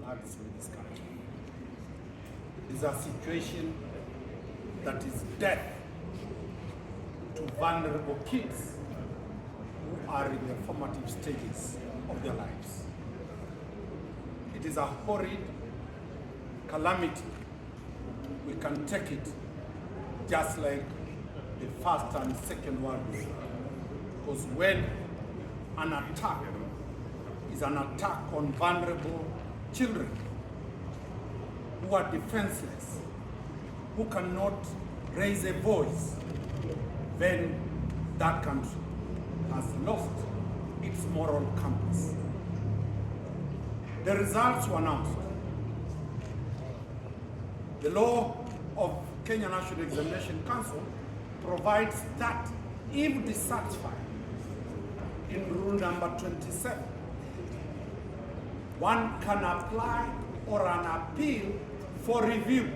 floods in this country. It is a situation that is death to vulnerable kids who are in the formative stages of their lives. It is a horrid calamity. We can take it just like the First and Second World War. Because when an attack is an attack on vulnerable children who are defenseless, who cannot raise a voice, then that country has lost its moral compass. The results were announced. The law of Kenya National Examination Council provides that if dissatisfied in rule number 27, one can apply or an appeal for review.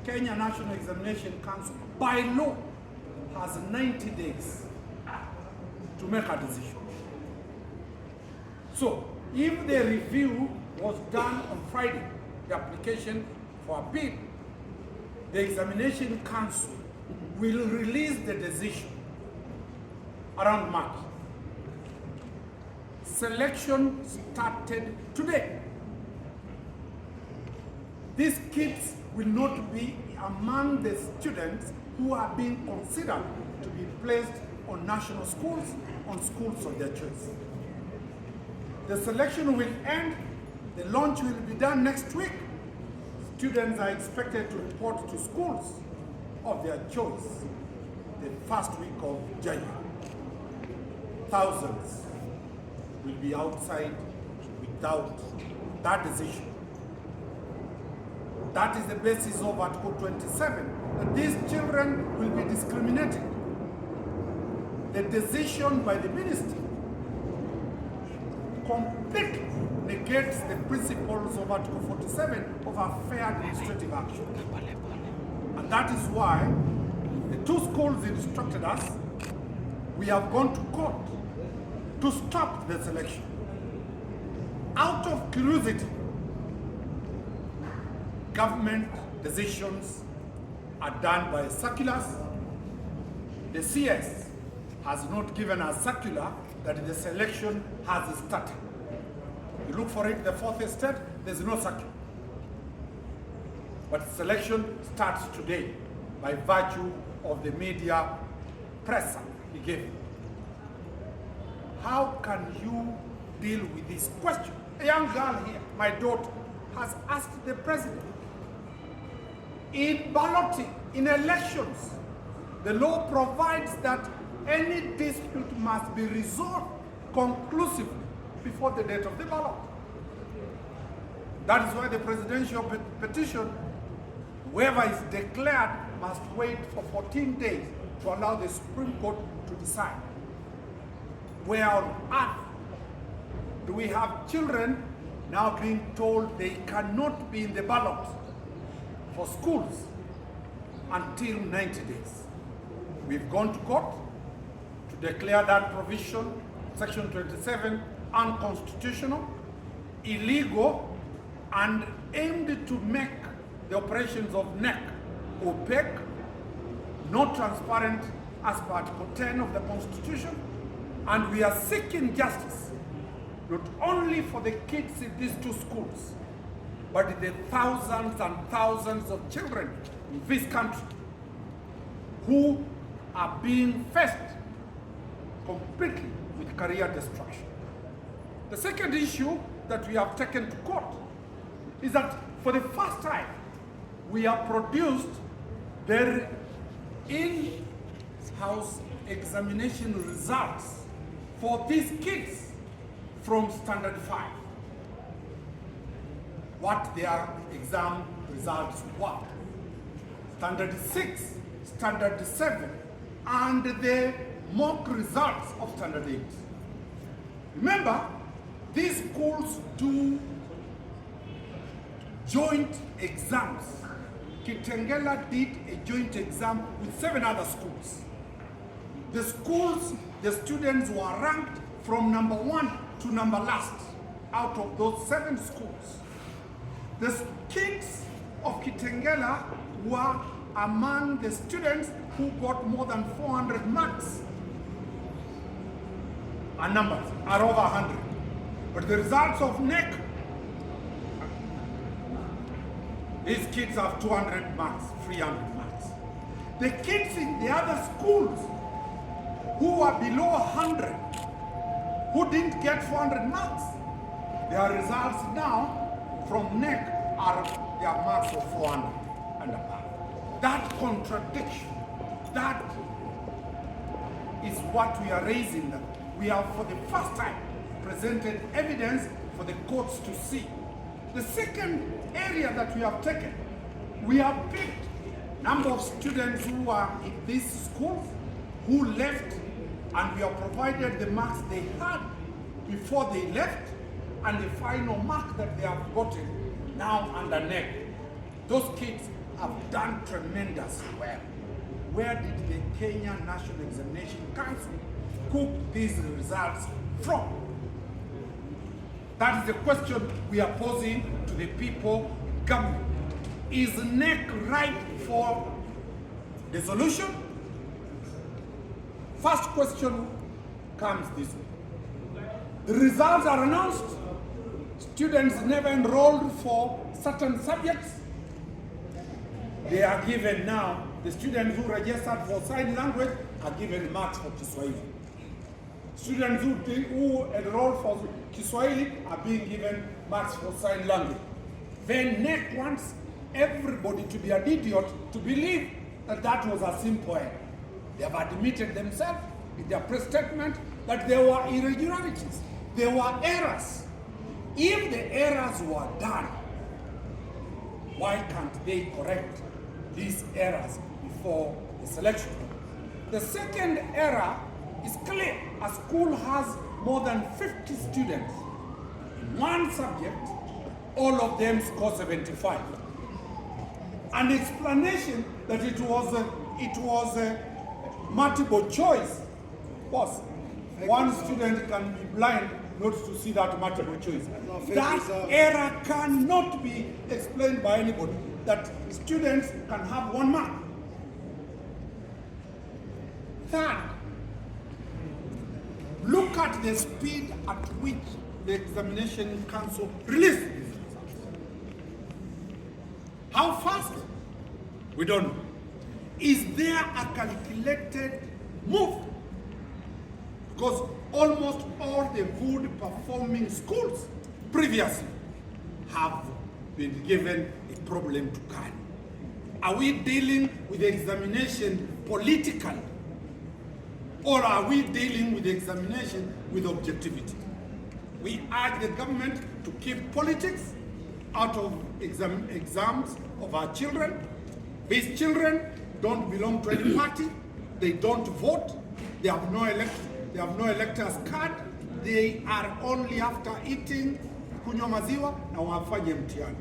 Kenya National Examination Council, by law, has 90 days to make a decision. So, if the review was done on Friday, the application for appeal, the Examination Council will release the decision around March. Selection started today. These kids will not be among the students who are being considered to be placed on national schools, on schools of their choice. The selection will end, the launch will be done next week. Students are expected to report to schools of their choice the first week of January. Thousands will be outside without that decision. That is the basis of Article 27, that these children will be discriminated. The decision by the ministry completely negates the principles of Article 47 of a fair administrative action. And that is why the two schools instructed us, we have gone to court to stop the selection. Out of curiosity, government decisions are done by circulars. The CS has not given a circular that the selection has started. You look for it in the fourth estate, there's no circular. But selection starts today by virtue of the media presser he gave. How can you deal with this question? A young girl here, my daughter, has asked the president, in balloting, in elections, the law provides that any dispute must be resolved conclusively before the date of the ballot. That is why the presidential petition, whoever is declared must wait for 14 days to allow the Supreme Court to decide. Where on earth do we have children now being told they cannot be in the ballot for schools until 90 days? We've gone to court to declare that provision, Section 27, unconstitutional, illegal, and aimed to make the operations of NEC opaque, not transparent as per Article 10 of the Constitution. And we are seeking justice, not only for the kids in these two schools, but the thousands and thousands of children in this country who are being faced completely with career destruction. The second issue that we have taken to court is that for the first time, we have produced their in-house examination results for these kids from Standard 5. What their exam results were. Standard 6, Standard 7, and the mock results of Standard 8. Remember, these schools do joint exams. Kitengela did a joint exam with 7 other schools. The schools, the students were ranked from number 1 to number last. out of those 7 schools, the kids of Kitengela were among the students who got more than 400 marks. Our numbers are over 100. But the results of NEC, these kids have 200 marks, 300 marks. The kids in the other schools who are below 100, who didn't get 400 marks, their results now from NEC are their marks of 400 and above. That contradiction, that is what we are raising. That we have for the first time presented evidence for the courts to see. The second area that we have taken, we have picked number of students who are in these schools who left, and we have provided the marks they had before they left and the final mark that they have gotten now under NEC. Those kids have done tremendously well. Where did the Kenya National Examination Council cook these results from? That is the question we are posing to the people government. Is NEC right for the solution? First question comes this way. The results are announced. Students never enrolled for certain subjects. They are given now, the students who registered for sign language are given marks for Kiswahili. Students who enrolled for Kiswahili are being given marks for sign language. Then NEC wants everybody to be an idiot to believe that that was a simple error. They have admitted themselves in their press statement that there were irregularities, there were errors. If the errors were done, why can't they correct these errors before the selection? The second error is clear. A school has more than 50 students in one subject, all of them score 75. An explanation that it was a multiple choice. Boss, one student can be blind not to see that multiple choice. That error cannot be explained by anybody, that students can have 1 mark. Third, look at the speed at which the examination council released these results. How fast? We don't know. Is there a calculated move? Because almost all the good performing schools previously have been given a problem to carry. Are we dealing with the examination politically? Or are we dealing with the examination with objectivity? We urge the government to keep politics out of exams of our children. These children don't belong to any party. They don't vote. They have no elector's card. They are only after eating kunywa maziwa na wafanye mtihani.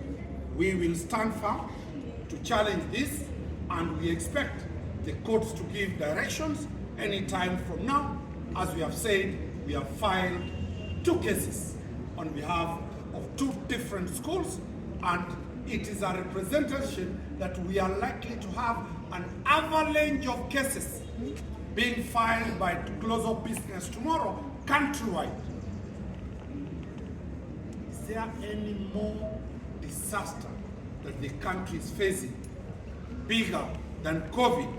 We will stand firm to challenge this, and we expect the courts to give directions any time from now. As we have said, we have filed 2 cases on behalf of 2 different schools, and it is a representation that we are likely to have an avalanche of cases being filed by close of business tomorrow countrywide. Is there any more disaster that the country is facing bigger than COVID?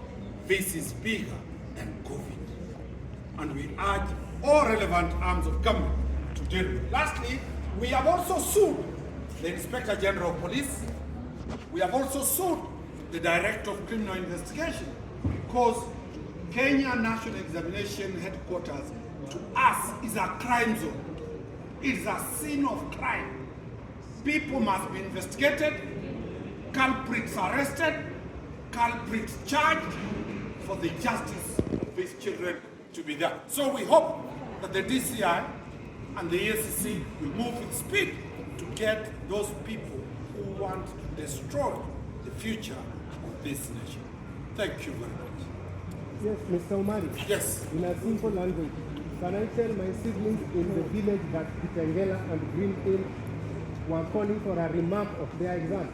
This is bigger than COVID. And we urge all relevant arms of government to deal with it. Lastly, we have also sued the Inspector General of Police. We have also sued the Director of Criminal Investigation, because Kenya National Examination Headquarters to us is a crime zone. It is a scene of crime. People must be investigated, culprits arrested, culprits charged, for the justice of these children to be there. So we hope that the DCI and the EACC will move with speed to get those people who want to destroy the future of this nation. Thank you very much. Yes, Mr. Omari. Yes. In a simple language, Can I tell my siblings in the village that Kitengela and Greenhill were calling for a remark of their exam?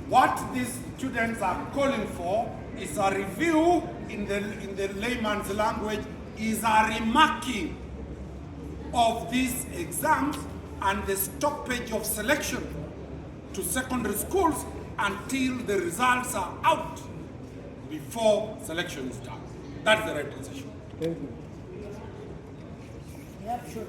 What these students are calling for is a review, in the layman's language, is a remarking of these exams and the stoppage of selection to secondary schools until the results are out before selection is done. That's the right decision. Thank you. Yep, sure.